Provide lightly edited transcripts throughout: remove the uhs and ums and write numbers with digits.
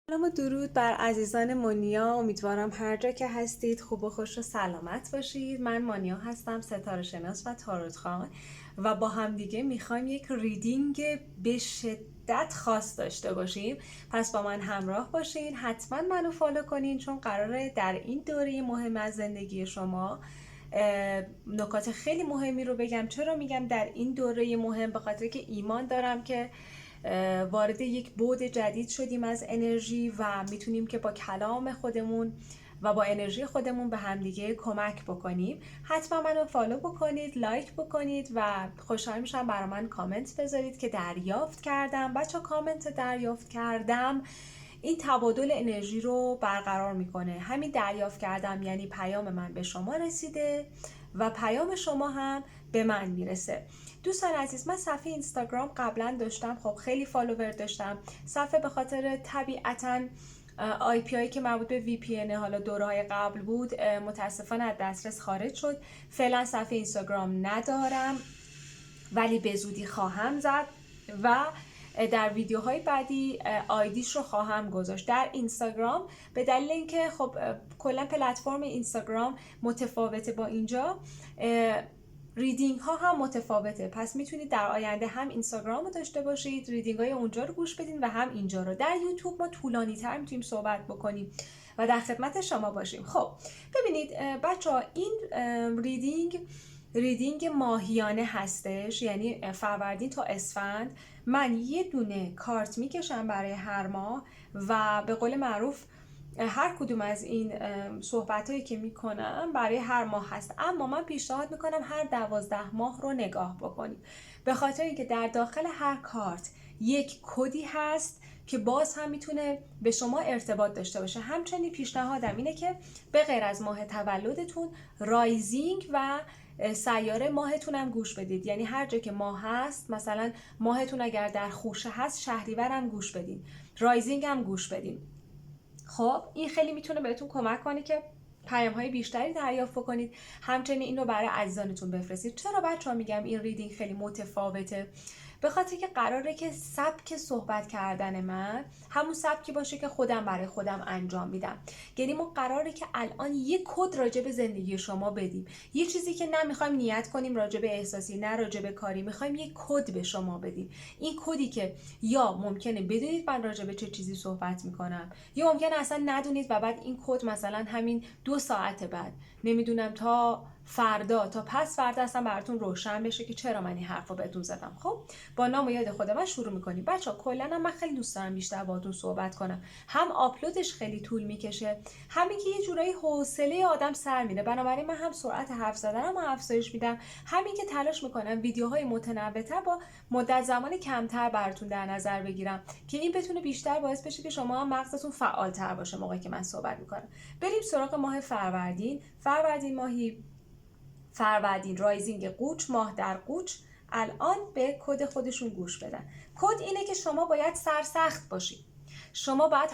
سلام و درود بر عزیزان مانیا. امیدوارم هر جا که هستید خوب و خوش و سلامت باشید. من مانیا هستم، ستاره شناس و تاروت خوان، و با هم دیگه میخوایم یک ریدینگ به شدت خاص داشته باشیم. پس با من همراه باشین، حتما منو فالو کنین، چون قراره در این دوره مهم از زندگی شما نکات خیلی مهمی رو بگم. چرا میگم در این دوره مهم؟ به خاطر که ایمان دارم که وارد یک بعد جدید شدیم از انرژی و میتونیم که با کلام خودمون و با انرژی خودمون به همدیگه کمک بکنیم. حتما منو فالو بکنید، لایک بکنید و خوشحال میشم برای من کامنت بذارید که دریافت کردم. بچه کامنت دریافت کردم این تبادل انرژی رو برقرار میکنه. همین دریافت کردم یعنی پیام من به شما رسیده و پیام شما هم به من میرسه. دوستان عزیز، من صفحه اینستاگرام قبلا داشتم، خب خیلی فالوور داشتم. صفحه به خاطر طبیعتاً آی پی هایی که مربوط به وی پی ان حالا دورهای قبل بود متاسفانه از دسترس خارج شد. فعلا صفحه اینستاگرام ندارم ولی به زودی خواهم زد و در ویدیوهای بعدی آیدیش رو خواهم گذاشت در اینستاگرام، به دلیل اینکه خب کلا پلتفرم اینستاگرام متفاوته با اینجا، ریدینگ ها هم متفاوته. پس میتونید در آینده هم اینستاگرام رو داشته باشید، ریدینگ های اونجا رو گوش بدین، و هم اینجا رو. در یوتیوب ما طولانی تر میتونیم صحبت بکنیم و در خدمت شما باشیم. خب ببینید بچه ها، این ریدینگ ماهیانه هستش، یعنی فروردین تا اسفند من یه دونه کارت میکشم برای هر ماه و به قول معروف هر کدوم از این صحبت هایی که میکنم برای هر ماه هست، اما من پیشنهاد میکنم هر 12 ماه رو نگاه بکنید، به خاطر اینکه در داخل هر کارت یک کدی هست که باز هم میتونه به شما ارتباط داشته باشه. همچنین پیشنهادم اینه که به غیر از ماه تولدتون رایزینگ و سیاره ماهتون هم گوش بدید. یعنی هر جا که ماه هست، مثلا ماهتون اگر در خوشه هست شهریور هم گوش بدین، رایزینگ هم گوش بدین. خب این خیلی میتونه بهتون کمک کنه که پیام‌های بیشتری دریافت کنید. همچنین این رو برای عزیزانتون بفرستید. چرا بچه‌ها میگم این ریدینگ خیلی متفاوته؟ به خاطر که قراره که سبک صحبت کردن من همون سبکی باشه که خودم برای خودم انجام میدم. یعنی ما قراره که الان یک کد راجع به زندگی شما بدیم، یه چیزی که نه میخوایم نیت کنیم راجع به احساسی، نه راجع به کاری، میخوایم یک کد به شما بدیم. این کدی که یا ممکنه بدونید من راجع به چه چیزی صحبت میکنم، یا ممکنه اصلا ندونید و بعد این کد مثلا همین 2 ساعت بعد، نمیدونم تا فردا، تا پس فردا اصلا براتون روشن بشه که چرا من این حرفو بهتون زدم. خب با نام و یاد خودم شروع میکنیم. بچه‌ها کلا من خیلی دوست دارم بیشتر باهاتون صحبت کنم. هم آپلودش خیلی طول میکشه، همین که یه جورایی حوصله آدم سر میره، بنابراین من هم سرعت حرف زدنم رو افزایش میدم، همین که تلاش میکنم ویدیوهای متنوع‌تر با مدت زمان کمتر براتون در نظر بگیرم که این بتونه بیشتر باعث بشه که شما هم مغزتون فعال‌تر باشه موقعی که من صحبت میکنم. بریم سراغ ماه فروردین. فروردین رایزینگ قوچ، ماه در قوچ. الان به کد خودشون گوش بدن. کد اینه که شما باید سرسخت باشید. شما باید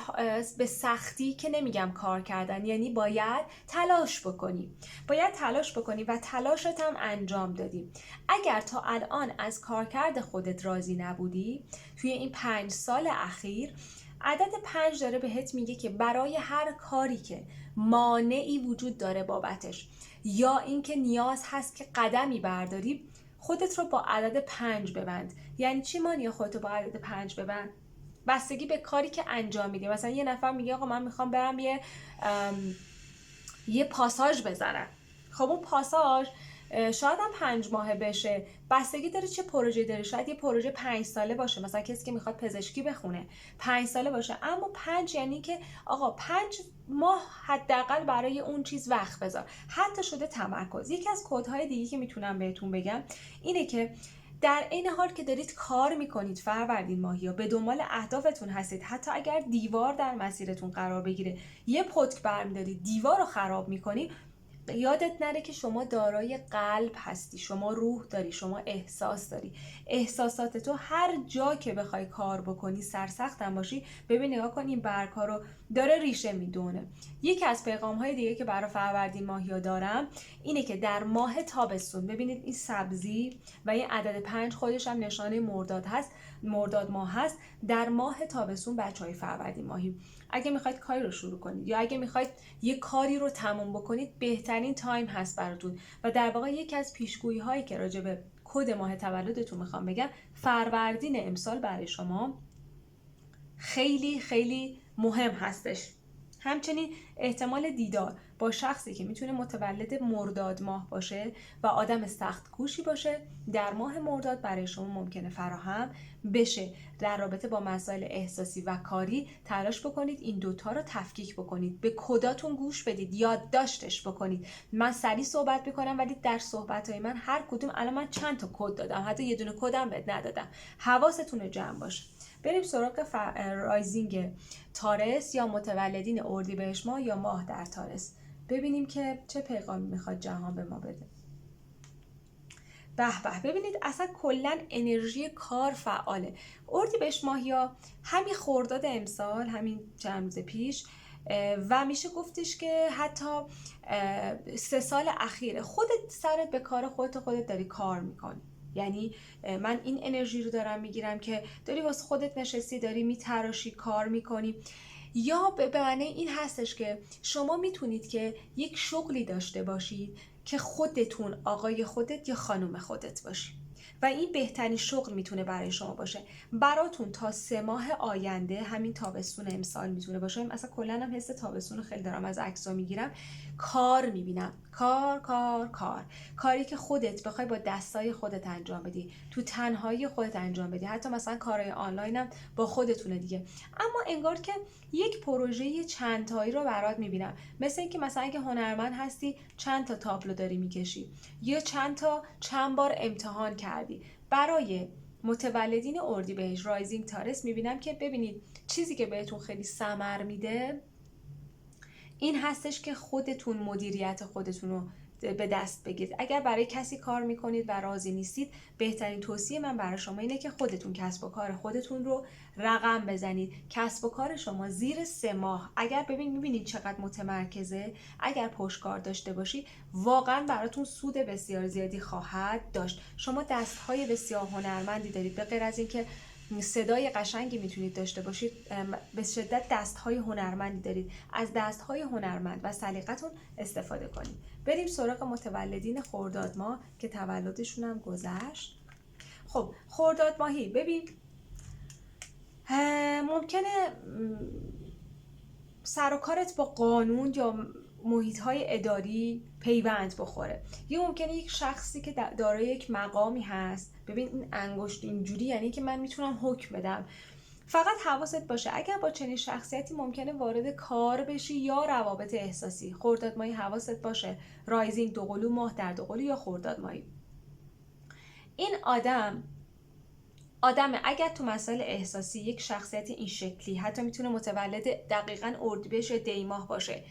به سختی، که نمیگم کار کردن، یعنی باید تلاش بکنی. و تلاشت هم انجام دادی. اگر تا الان از کارکرد خودت راضی نبودی توی این 5 سال اخیر، عدد 5 داره بهت میگه که برای هر کاری که مانعی وجود داره بابتش، یا اینکه نیاز هست که قدمی برداری، خودت رو با عدد 5 ببند. یعنی چی مانیا خودت رو با عدد 5 ببند؟ بستگی به کاری که انجام میدی. مثلا یه نفر میگه آقا من میخوام برم یه پاساژ بزنم. خب اون پاساژ شاید هم 5 ماهه بشه، بستگی داره چه پروژه داره. شاید یه پروژه 5 ساله باشه، مثلا کسی که میخواد پزشکی بخونه 5 ساله باشه، اما 5 یعنی که آقا 5 ماه حداقل برای اون چیز وقت بذار، حتی شده تمرکز. یکی از کدهای دیگه که میتونم بهتون بگم اینه که در این حال که دارید کار میکنید فروردین ماهی، یا به دنبال اهدافتون هستید، حتی اگر دیوار در مسیرتون قرار بگیره، یه پتک برمیدارید دیوار رو خراب میکنید، یادت نره که شما دارای قلب هستی، شما روح داری، شما احساس داری. احساسات تو هر جا که بخوای کار بکنی، سرسختم باشی، ببین نگاه کن این برگ‌ها رو داره ریشه میدونه. یکی از پیغام‌های دیگه که برای فروردین ماهیا دارم اینه که در ماه تابستون، ببینید این سبزی و این عدد 5 خودش هم نشانه مرداد هست، مرداد ماه هست. در ماه تابستون بچهای فروردین ماهی اگه میخواید کاری رو شروع کنید یا اگه میخواید یه کاری رو تموم بکنید، بهترین تایم هست براتون. و در واقع یکی از پیشگویی هایی که راجع به کد ماه تولدتون میخوام بگم، فروردین امسال برای شما خیلی خیلی مهم هستش. همچنین احتمال دیدار با شخصی که میتونه متولد مرداد ماه باشه و آدم سخت کوشی باشه در ماه مرداد برای شما ممکنه فراهم بشه. در رابطه با مسائل احساسی و کاری تلاش بکنید این دوتا رو تفکیک بکنید، به کداتون گوش بدید، یادداشتش بکنید. من سریع صحبت میکنم ولی در صحبتهای من هر کدوم الان من چند تا کد دادم، حتی یه دونه کدم بهت ندادم، حواستون رو جمع باشه. بریم سراغ رایزینگ تارس یا متولدین اردیبهشت ماه یا ماه در تارس، ببینیم که چه پیغامی میخواد جهان به ما بده. به به، ببینید اصلا کلا انرژی کار فعاله. اردیبهشت ماهیا همین خرداد امسال، همین چند روز پیش، و میشه گفتش که حتی 3 سال اخیره خودت سرت به کار خودت داری کار میکنی. یعنی من این انرژی رو دارم میگیرم که داری واسه خودت نشستی، داری میتراشی، کار میکنی. یا به معنی این هستش که شما میتونید که یک شغلی داشته باشید که خودتون آقای خودت یا خانم خودت باشید و این بهترین شغل میتونه برای شما باشه. براتون تا 3 ماه آینده، همین تابستون امسال میتونه باشه. مثلا کلا هم حس تابستون رو خیلی دارم از عکس‌ها میگیرم، کار میبینم، کار کار کار، کاری که خودت بخوای با دستای خودت انجام بدی، تو تنهایی خودت انجام بدی، حتی مثلا کارهای آنلاین هم با خودتونه دیگه. اما انگار که یک پروژه چند تایی رو برات میبینم، مثل اینکه مثلا اگه هنرمند هستی چند تا تابلو داری میکشی یا چند بار امتحان کردی. برای متولدین اردیبهشت رایزینگ تارس میبینم که ببینید چیزی که بهتون خیلی ثمر میده این هستش که خودتون مدیریت خودتون رو به دست بگیرید. اگر برای کسی کار میکنید و راضی نیستید، بهترین توصیه من برای شما اینه که خودتون کسب و کار خودتون رو رقم بزنید. کسب و کار شما زیر 3 ماه اگر میبینید چقدر متمرکزه، اگر پشتکار داشته باشی، واقعا براتون سود بسیار زیادی خواهد داشت. شما دستهای بسیار هنرمندی دارید، به غیر از اینکه صدای قشنگی میتونید داشته باشید، به شدت دستهای هنرمندی دارید. از دستهای هنرمند و سلیقتون استفاده کنید. بریم سراغ متولدین خرداد ماه که تولدشون هم گذشت. خب خرداد ماهی، ببین ممکنه سر و کارت با قانون یا محیط‌های اداری پیوند بخوره، یا ممکنه یک شخصی که دارای یک مقامی هست، ببین این انگشت اینجوری یعنی که من میتونم حکم بدم. فقط حواست باشه اگر با چنین شخصیتی ممکنه وارد کار بشی یا روابط احساسی. خرداد ماهی حواست باشه، رایزینگ دوقلو، ماه در دوقلو یا خرداد ماهی. این آدم اگر تو مسائل احساسی یک شخصیت این شکلی، حتی میتونه متولد دقیقاً اردیبهشت یا دی ماه باشه،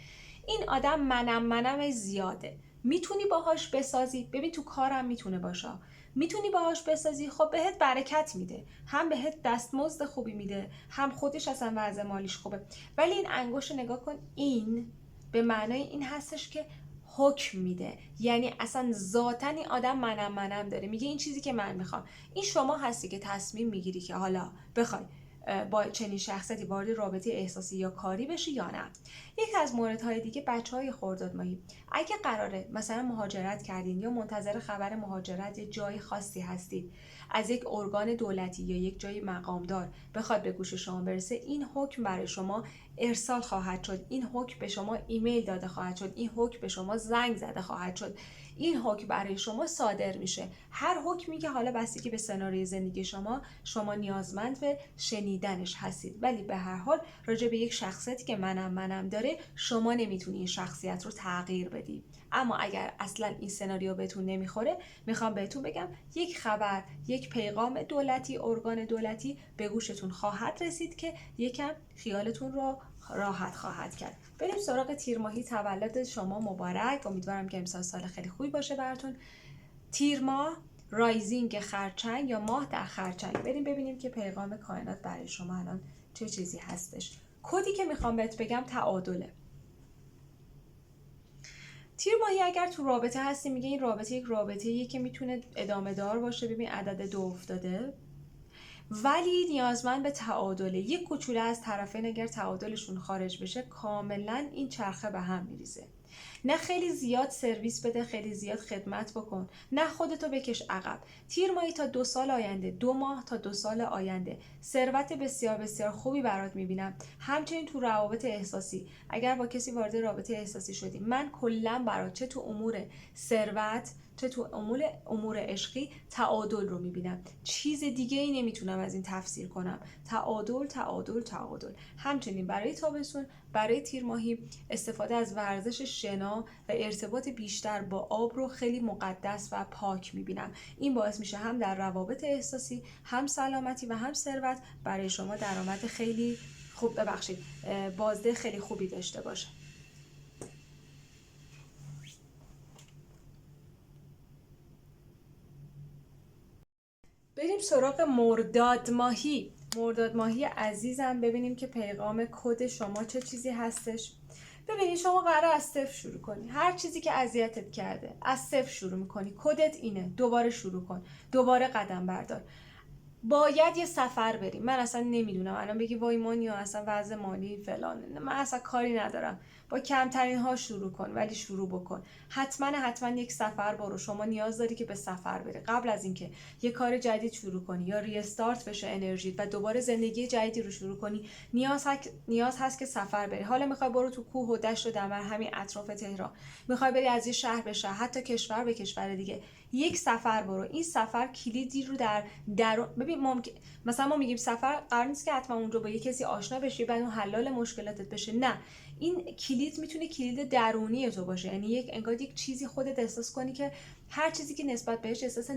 این آدم منم زیاده، میتونی باهاش بسازی. ببین تو کارم میتونه باشه، میتونی باهاش بسازی، خب بهت برکت میده، هم بهت دستمزد خوبی میده، هم خودش اصلا وضع مالیش خوبه. ولی این انگشت نگاه کن، این به معنای این هستش که حکم میده، یعنی اصلا ذاتاً این آدم منم داره، میگه این چیزی که من میخوام. این شما هستی که تصمیم میگیری که حالا بخوای با چنین شخصیتی وارد رابطه احساسی یا کاری بشی یا نه. یک از موردهای دیگه، بچهای خرداد ماهی، اگه قراره مثلا مهاجرت کردین یا منتظر خبر مهاجرت یا جای خاصی هستید، از یک ارگان دولتی یا یک جای مقامدار بخواد به گوش شما برسه، این حکم برای شما ارسال خواهد شد، این حکم به شما ایمیل داده خواهد شد، این حکم به شما زنگ زده خواهد شد، این حکم برای شما صادر میشه. هر حکمی که حالا بستگی به سناریوی زندگی شما نیازمند به شنیدنش هستید، ولی به هر حال راجع به یک شخصیتی که منم داره، شما نمیتونی این شخصیت رو تغییر بدی. اما اگر اصلا این سناریو بهتون نمیخوره، میخوام بهتون بگم یک خبر، یک پیغام دولتی، ارگان دولتی به گوشتون خواهد رسید که یکم خیالتون رو راحت خواهد کرد. بریم سراغ تیر ماهی. تولد شما مبارک. امیدوارم که امسال سال خیلی خوبی باشه براتون. تیر ماه، رایزینگ خرچنگ یا ماه در خرچنگ. بریم ببینیم که پیغام کائنات برای شما الان چه چیزی هستش. کدی که میخوام بهت بگم تعادله. تیر ماهی اگر تو رابطه هستی، میگه این رابطه یک رابطه‌ایه که میتونه ادامه دار باشه. ببین عدد 2 افتاده، ولی نیازمند به تعادله. یک کوچوله از طرفین اگر تعادلشون خارج بشه کاملا این چرخه به هم میریزه. نه خیلی زیاد سرویس بده، خیلی زیاد خدمت بکن، نه خودتو بکش عقب. تیر ماهی تا 2 سال آینده، 2 ماه تا 2 سال آینده ثروت بسیار بسیار خوبی برات میبینم. همچنین تو روابط احساسی، اگر با کسی وارد رابطه احساسی شدی، من کلا برات چه تو امور ثروت چه تو امور عشقی تعادل رو میبینم. چیز دیگه ای نمیتونم از این تفسیر کنم. تعادل تعادل تعادل. همچنین برای تابستون، برای تیر ماهی، استفاده از ورزش شنا و ارتباط بیشتر با آب رو خیلی مقدس و پاک میبینم. این باعث میشه هم در روابط احساسی، هم سلامتی و هم ثروت برای شما درآمد خیلی خوب، بازده خیلی خوبی داشته باشه. بریم سراغ مرداد ماهی. مرداد ماهی عزیزم، ببینیم که پیغام کد شما چه چیزی هستش. ببینید شما قراره از صفر شروع کنی. هر چیزی که اذیتت کرده از صفر شروع میکنی. کدت اینه. دوباره شروع کن، دوباره قدم بردار. باید یه سفر بریم. من اصلا نمیدونم الان بگی وای مانیا اصلا وضع مالی فلان، من اصلا کاری ندارم. با کمترین ها شروع کن، ولی شروع بکن. حتما یک سفر برو. شما نیاز داری که به سفر بری قبل از اینکه یه کار جدید شروع کنی یا ریستارت بشه انرژیت و دوباره زندگی جدیدی رو شروع کنی. نیاز هست که سفر بری. حالا میخوای برو تو کوه و دشت و دمر، همین اطراف تهران، میخوای بری از یه شهر به شهر، حتی کشور به کشور دیگه، یک سفر برو. این سفر کلیدی رو در ببین مثلا ما میگیم سفر، قرار نیست که حتما اونجا با یه کسی آشنا بشی بعد اون حلال مشکلاتت بشه. نه، این کلید میتونه کلید درونی تو باشه. یعنی انگار یک چیزی خودت احساس کنی که هر چیزی که نسبت بهش احساس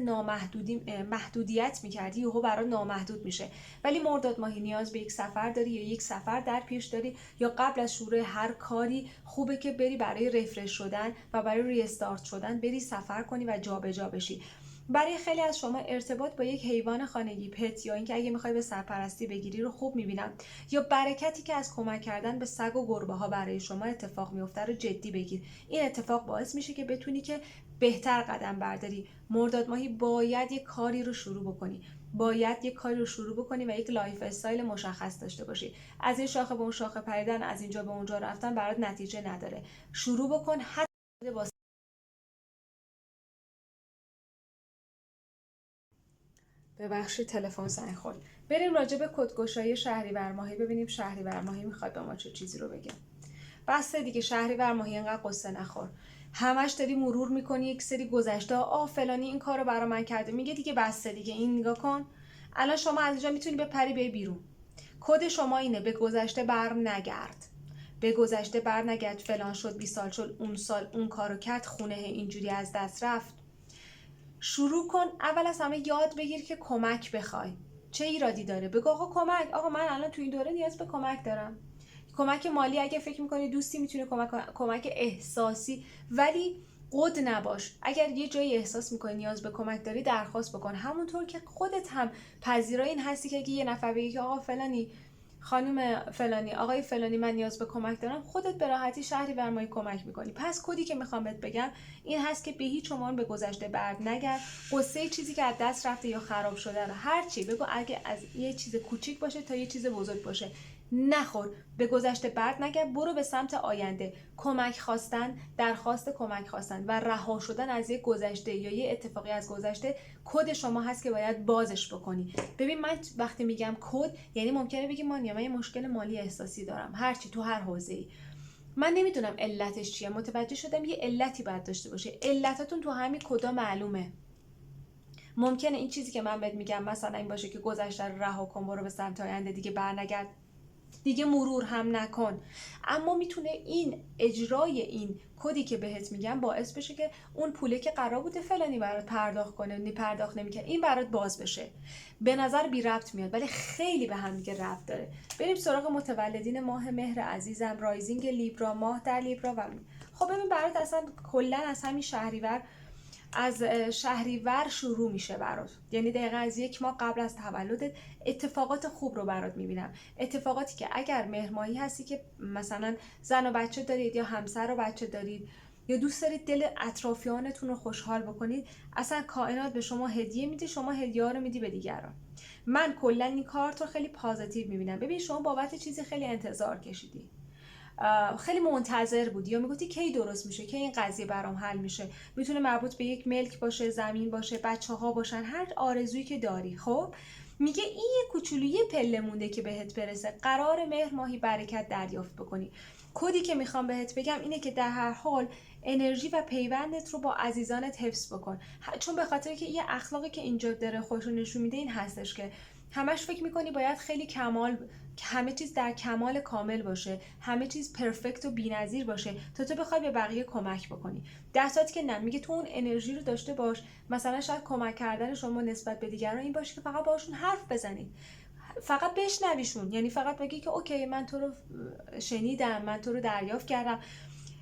محدودیت میکردی یهو برای نامحدود میشه. ولی مرداد ماهی نیاز به یک سفر داری، یا یک سفر در پیش داری، یا قبل از شروع هر کاری خوبه که بری برای رفرش شدن و برای ریستارت شدن، بری سفر کنی و جابجا بشی. برای خیلی از شما ارتباط با یک حیوان خانگی، پت، یا اینکه اگه میخوای به سرپرستی بگیری رو خوب میبینم، یا برکتی که از کمک کردن به سگ و گربه ها برای شما اتفاق میفته رو جدی بگیر. این اتفاق باعث میشه که بتونی که بهتر قدم برداری. مرداد ماهی باید یک کاری رو شروع بکنی و یک لایف استایل مشخص داشته باشی. از این شاخه به اون شاخه پریدن، از اینجا به اونجا رفتن برات نتیجه نداره. شروع بکن. حتی با ببخشید تلفن زنگ خورد. بریم راجع به کدگشایی شهریور ماهی ببینیم شهریور ماهی میخواد به ما چه چیزی رو بگه. بس دیگه شهریور ماهی اینقدر قصه نخور. همش داری مرور میکنی یک سری گذشته، فلانی این کارو برا من کرده. میگه دیگه بس دیگه، این نگاه کن. الان شما از اینجا میتونی بپری بیای بیرون. کد شما اینه: به گذشته بر نگرد. به گذشته بر نگرد. فلان شد، 20 سال شد، اون سال اون کارو کرد، خونه اینجوری از دست رفت. شروع کن. اول از همه یاد بگیر که کمک بخوای. چه ایرادی داره؟ بگو آقا کمک، آقا من الان تو این دوره نیاز به کمک دارم. کمک مالی اگه فکر میکنی دوستی میتونه کمک احساسی، ولی قد نباش. اگر یه جایی احساس میکنی نیاز به کمک داری درخواست بکن. همونطور که خودت هم پذیرای این هستی که اگه یه نفر بگه که آقا فلانی، خانم فلانی، آقای فلانی، من نیاز به کمک دارم، خودت به راحتی شهریور ماهی کمک میکنی. پس کدی که میخوام بهت بگم این هست که به هیچ عنوان به گذشته بر نگرد. قصه چیزی که از دست رفته یا خراب شده رو هر چی بگو، اگه از یه چیز کوچیک باشه تا یه چیز بزرگ باشه، نخور. به گذشته برد نگرد. برو به سمت آینده. کمک خواستن، درخواست کمک خواستن و رها شدن از یک گذشته یا یه اتفاقی از گذشته کد شما هست که باید بازش بکنی. ببین من وقتی میگم کد، یعنی ممکنه بگی مانیا من یه مشکل مالی احساسی دارم، هرچی تو هر حوزه‌ای، من نمیدونم علتش چیه. متوجه شدم یه علتی باید داشته باشه. علتاتون تو همین کدا معلومه. ممکنه این چیزی که من بهت میگم مثلا این باشه که گذشته رو رها کن، برو به سمت آینده، دیگه برنگرد. دیگه مرور هم نکن. اما میتونه این اجرای این کدی که بهت میگم باعث بشه که اون پوله که قرار بوده فلانی برات پرداخت کنه پرداخت نمیکنه، این برات باز بشه. به نظر بی ربط میاد ولی خیلی به هم دیگه ربط داره. بریم سراغ متولدین ماه مهر عزیزم، رایزینگ لیبرا، ماه در لیبرا. و خب ببین برات اصلا کلا از همین شهریور، از شهریور شروع میشه برات، یعنی دقیقا از 1 ماه قبل از تولدت اتفاقات خوب رو برات میبینم. اتفاقاتی که اگر مهر ماهی هستی که مثلا زن و بچه دارید یا همسر و بچه دارید یا دوست دارید دل اطرافیانتون رو خوشحال بکنید، اصلا کائنات به شما هدیه میده، شما هدیه ها رو میدی به دیگران. من کلا این کارت رو خیلی پازیتیو میبینم. ببین شما بابت چیزی خیلی انتظار کشیدی، خیلی منتظر بودی یا میگفتی کی درست میشه، کی این قضیه برام حل میشه. میتونه مربوط به یک ملک باشه، زمین باشه، بچه‌ها باشن، هر آرزویی که داری. خب میگه این یه کوچولو یه پله مونده که بهت برسه. قرار مهر ماهی برکت دریافت بکنی. کدی که میخوام بهت بگم اینه که در هر حال انرژی و پیوندت رو با عزیزانت حفظ بکن، چون به خاطر که یه اخلاقی که اینجا داره خودش نشون میده این هستش که همش فکر میکنی باید خیلی کمال، همه چیز در کمال کامل باشه، همه چیز پرفکت و بی‌نظیر باشه تا تو بخوای به بقیه کمک بکنی. در صورتی که نه، میگه تو اون انرژی رو داشته باش. مثلا شاید کمک کردن شما نسبت به دیگران این باشه که فقط باشون حرف بزنید، فقط بشنویشون، یعنی فقط بگی که اوکی من تو رو شنیدم، من تو رو دریافت کردم.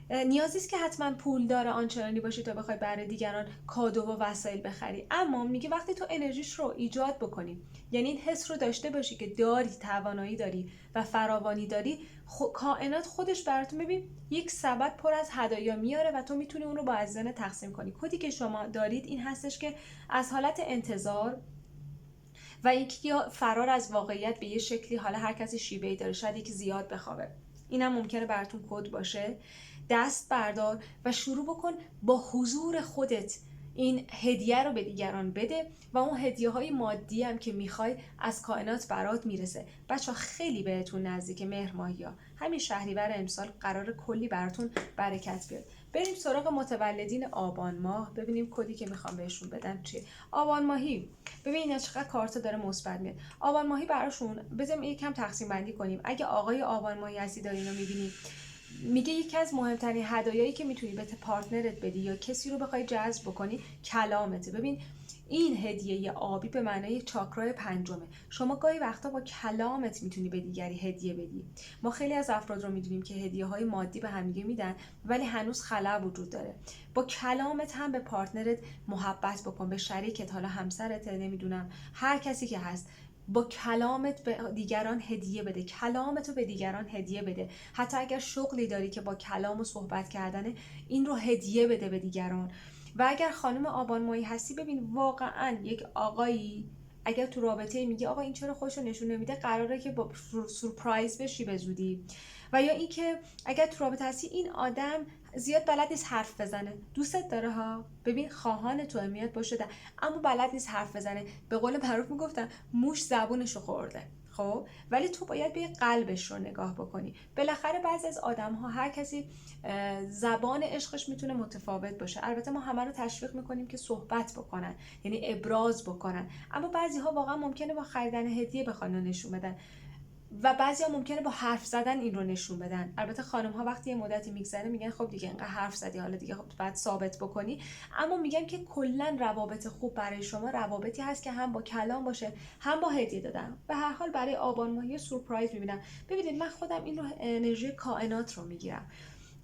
نیازی است که حتما پول داره آنچنانی باشی تا بخوای برای دیگران کادو و وسایل بخری. اما میگه وقتی تو انرژیش رو ایجاد بکنی، یعنی این حس رو داشته باشی که داری، توانایی داری و فراوانی داری، کائنات خودش براتون ببین یک سبد پر از هدایا میاره و تو میتونی اون رو با عزیزان تقسیم کنی. کدی که شما دارید این هستش که از حالت انتظار و اینکه فرار از واقعیت به یه شکلی، حالا هر کسی شیوه‌ای داره، شاید یکی زیاد بخوابه، اینم ممکنه براتون کد باشه. دست بردار و شروع بکن با حضور خودت این هدیه رو به دیگران بده و اون هدیه های مادی هم که میخوای از کائنات برات میرسه. بچه ها خیلی بهتون نزدیک مهر ماهی ها. همین شهریور امسال قرار کلی براتون برکت بیاد. بریم سراغ متولدین آبان ماه، ببینیم کدی که میخوام بهشون بدم چیه. آبان ماهی، ببین اینا چقدر کارتا داره مثبت میاد. آبان ماهی براشون بذاریم یکم تقسیم بندی کنیم. اگه آقای آبان ماهی هستی دارین رو میبینید، میگه یکی از مهمترین هدایایی که میتونی به پارتنرت بدی یا کسی رو بخوای جذب بکنی کلامته. ببین این هدیه آبی به معنای چاکرای پنجمه. شما گاهی وقتا با کلامت میتونی به دیگری هدیه بدی. ما خیلی از افراد رو میدونیم که هدیه های مادی به همدیگه میدن ولی هنوز خلا وجود داره. با کلامت هم به پارتنرت محبت بکن، به شریکت، حالا همسرت، نمیدونم هر کسی که هست، با کلامت به دیگران هدیه بده، کلامتو به دیگران هدیه بده. حتی اگر شغلی داری که با کلام و صحبت کردنه، این رو هدیه بده به دیگران. و اگر خانم آبان ماهی هستی، ببین واقعا یک آقایی اگر تو رابطه میگه آقا این چرا خودشو نشون نمیده، قراره که با سورپرایز بشی به زودی. و یا اینکه اگر تو رابطه هستی این آدم زیاد بلد نیست حرف بزنه، دوستت داره ها، ببین خواهان تو میاد باشه ده، اما بلد نیست حرف بزنه. به قول معروف میگفتن موش زبونشو خورده. خب ولی تو باید به قلبش رو نگاه بکنی. بالاخره بعضی از آدم ها، هر کسی زبان عشقش میتونه متفاوت باشه. البته ما همه رو تشویق میکنیم که صحبت بکنن، یعنی ابراز بکنن، اما بعضی ها واقعا ممکنه با خریدن هدیه بخوان نشون بدن و بعضیا ممکنه با حرف زدن این رو نشون بدن. البته خانم ها وقتی یه مدتی میگذره میگن خب دیگه اینقدر حرف زدی، حالا دیگه خب بعد ثابت بکنی. اما میگم که کلا روابط خوب برای شما روابطی هست که هم با کلام باشه هم با هدیه دادن. به هر حال برای آبان ماهی سورپرایز میبینم. ببینید من خودم این رو انرژی کائنات رو میگیرم.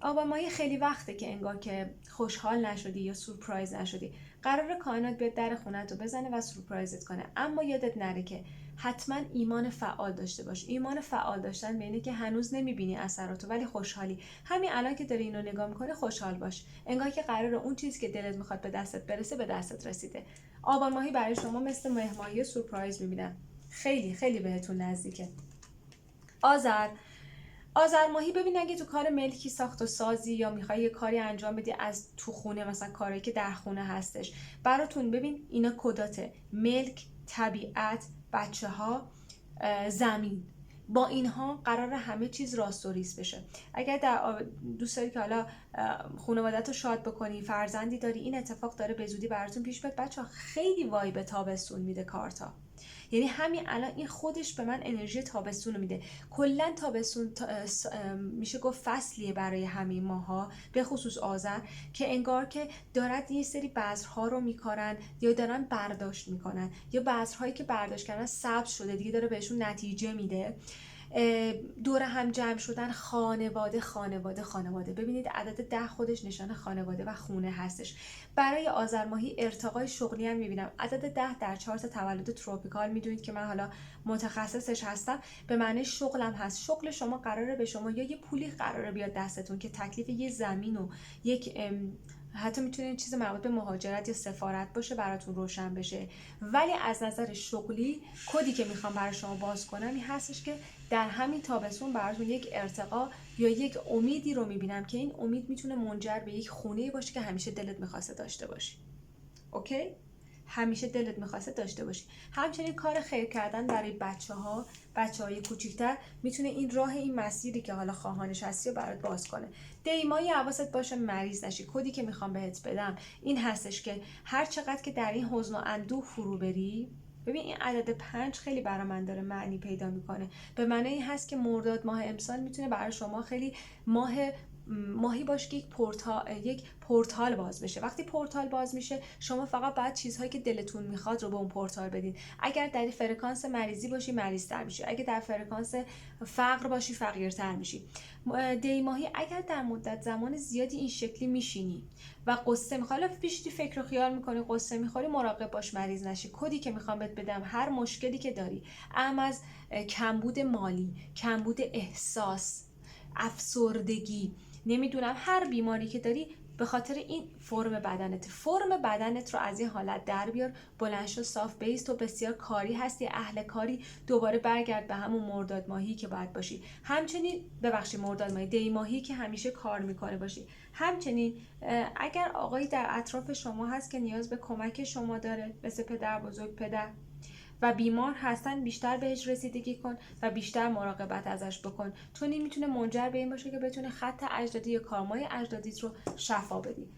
آبان ماهی خیلی وقته که انگار که خوشحال نشدی یا سورپرایز نشدی. قرار کائنات بیاد در خونت رو بزنه و سورپرایزت کنه. اما یادت نره که حتما ایمان فعال داشته باش. ایمان فعال داشتن به اینه که هنوز نمیبینی اثراتو ولی خوشحالی. همین الان که داری اینو نگاه میکنه خوشحال باش، انگار که قراره اون چیزی که دلت میخواد به دستت برسه به دستت رسیده. آبان ماهی برای شما مثل ماه ماهی سورپرایز میبینم، خیلی خیلی بهتون نزدیکه. آذر ماهی، ببین اگه تو کار ملکی ساخت و سازی یا میخوای یه کاری انجام بدی از تو خونه، مثلا کاری که در خونه هستش براتون، ببین اینا کداته: ملک، طبیعت، بچه ها، زمین. با اینها قرار همه چیز راست و ریز بشه. اگر دوست داری که حالا خانوادت رو شاد بکنی، فرزندی داری، این اتفاق داره به زودی براتون پیش بیاد. بچه ها خیلی وایب تابستون میده کارتا، یعنی همین الان این خودش به من انرژی تابستون رو میده. کلا تابستون میشه گفت فصلیه برای همه ماها، به خصوص آذر، که انگار که دارد یه سری بذرها رو میکارن یا دارن برداشت میکنن، یا بذرهایی که برداشت کردن سبز شده دیگه داره بهشون نتیجه میده. دور هم جمع شدن، خانواده خانواده خانواده. ببینید عدد 10 خودش نشان خانواده و خونه هستش. برای آذر ماهی ارتقای شغلی هم میبینم. عدد 10 در چارت تولد تروپیکال، میدونید که من حالا متخصصش هستم، به معنی شغلم هست. شغل شما قراره به شما یا یه پولی قراره بیاد دستتون که تکلیف یه زمین و یک حتی میتونه چیز مربوط به مهاجرت یا سفارت باشه براتون روشن بشه. ولی از نظر شغلی کدی که میخوام برای شما باز کنم این هستش که در همین تابستون براتون یک ارتقا یا یک امیدی رو میبینم که این امید میتونه منجر به یک خونه‌ای باشه که همیشه دلت میخواسته داشته باشی. اوکی؟ همیشه دلت میخواسته داشته باشی. همچنین کار خیر کردن برای بچه‌های کوچیک‌تر میتونه این راه، این مسیری که حالا خواهانش هستی رو برات باز کنه. دیمایی حواست باشه مریض نشی. کدی که میخوام بهت بدم این هستش که هر چقدر که در این حزن و اندوه فرو بری، ببین این عدد 5 خیلی برای من داره معنی پیدا میکنه. به معنی این هست که مرداد ماه امسال میتونه برای شما خیلی ماهی باشه که یک پورتال باز بشه. وقتی پورتال باز میشه شما فقط باید چیزهایی که دلتون میخواد رو به اون پورتال بدین. اگر در فرکانس مریضی باشی مریض‌تر میشی، اگر در فرکانس فقر باشی فقیرتر میشی. دی ماهی اگر در مدت زمان زیادی این شکلی میشینی و قصه میخوای، بیشتر فکر و خیال میکنی، قصه میخوری، مراقب باش مریض نشی. کدی که میخوام بهت بدم، هر مشکلی که داری، از کمبود مالی، کمبود احساس، افسردگی، نمیدونم هر بیماری که داری، به خاطر این فرم بدنت رو از این حالت در بیار، بلند شو، صاف بیس. تو بسیار کاری هستی، اهل کاری، دوباره برگرد به همون مرداد ماهی که باید باشی. همچنین مرداد ماهی، دی ماهی که همیشه کار میکنه باشی. همچنین اگر آقایی در اطراف شما هست که نیاز به کمک شما داره، مثل پدر بزرگ، پدر و بیمار هستن، بیشتر بهش رسیدگی کن و بیشتر مراقبت ازش بکن، چون این میتونه منجر به این باشه که بتونه خط اجدادی یا کارمای اجدادیت رو شفا بدی.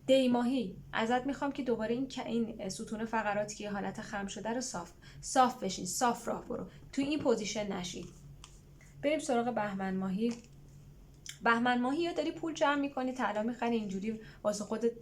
دی ماهی ازت میخوام که دوباره این ستون فقراتی که حالت خم شده رو صاف بشین، صاف راه برو، تو این پوزیشن نشین. بریم سراغ بهمن ماهی. بهمن ماهی یا داری پول جمع میکنی، طلا میخری، اینجوری واسه خودت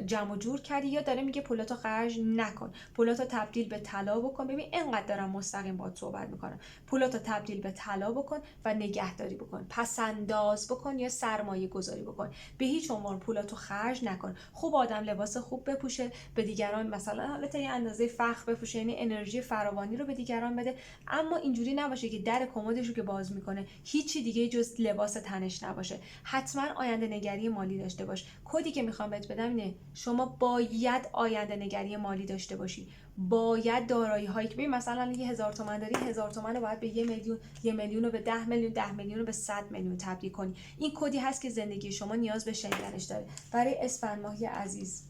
جمع و جور کردی، یا داره میگه پولاتو خرج نکن، پولاتو تبدیل به طلا بکن. ببین اینقدر دارم مستقیم باهات صحبت میکنم. پولاتو تبدیل به طلا بکن و نگهداری بکن، پس انداز بکن یا سرمایه گذاری بکن. به هیچ عنوان پولاتو خرج نکن. خوب آدم لباس خوب بپوشه، به دیگران مثلا حالت یه اندازه فخر بپوشه، یعنی انرژی فراوانی رو به دیگران بده، اما اینجوری نباشه که در کمدش رو که باز میکنه هیچی دیگه جز لباس تنش نباشه. حتما آینده نگری مالی داشته باش. کدی که میخوام بهت بدم اینه، شما باید آینده نگری مالی داشته باشی. باید دارایی هایی که ببین مثلا 1000 تومان داری، 1000 تومان رو باید به 1 میلیون، 1 میلیون رو به 10 میلیون، 10 میلیون رو به 100 میلیون تبدیل کنی. این کدی هست که زندگی شما نیاز به شنیدنش داره. برای اسفند ماهی عزیز،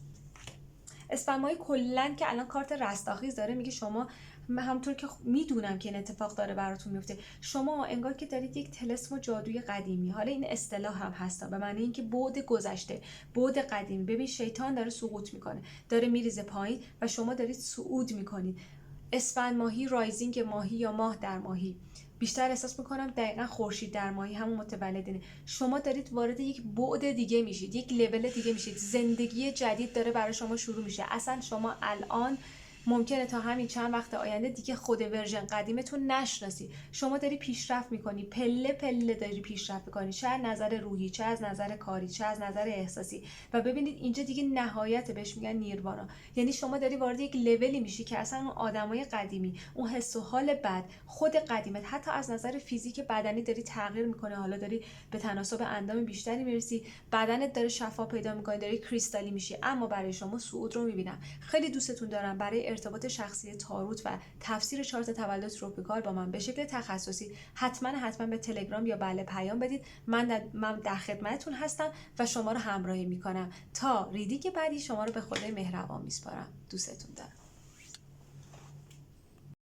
اسفند ماهی کلا که الان کارت رستاخیز داره، میگه شما، همونطور که میدونم که این اتفاق داره براتون میفته، شما انگار که دارید یک طلسم و جادوی قدیمی، حالا این اصطلاح هم هستا به معنی اینکه بعد گذشته، بعد قدیمی. ببین شیطان داره سقوط میکنه، داره میریزه پایین و شما دارید صعود میکنید. اسفند ماهی، رایزینگ ماهی یا ماه در ماهی، بیشتر احساس میکنم دقیقا خورشید در ماهی همون متولدینه. شما دارید وارد یک بعد دیگه میشید، یک لول دیگه میشید، زندگی جدید داره برای شما شروع میشه. اصلا شما الان ممکنه تا همین چند وقت آینده دیگه خود ورژن قدیمتون نشناسی. شما داری پیشرفت میکنی، پله پله داری پیشرفت میکنی، چه از نظر روحی، چه از نظر کاری، چه از نظر احساسی. و ببینید اینجا دیگه نهایت، بهش میگن نیروانا. یعنی شما داری وارد یک لولی میشی که اصلا اون آدمای قدیمی، اون حس و حال بد، خود قدیمت، حتی از نظر فیزیک بدنی داری تغییر میکنه. حالا داری به تناسب اندام بیشتری میرسی، بدنت داره شفا پیدا میکنه، داری کریستالی میشی. اما برای شما صعود رو میبینم. خیلی دوستتون دارم. برای ارتباط شخصی تاروت و تفسیر چارت تولد تروپیکال با من به شکل تخصصی حتما به تلگرام یا بله پیام بدید. من در خدمتتون هستم و شما رو همراهی میکنم تا ریدینگ بعدی. شما رو به خدای مهربان میسپارم. دوستتون دارم.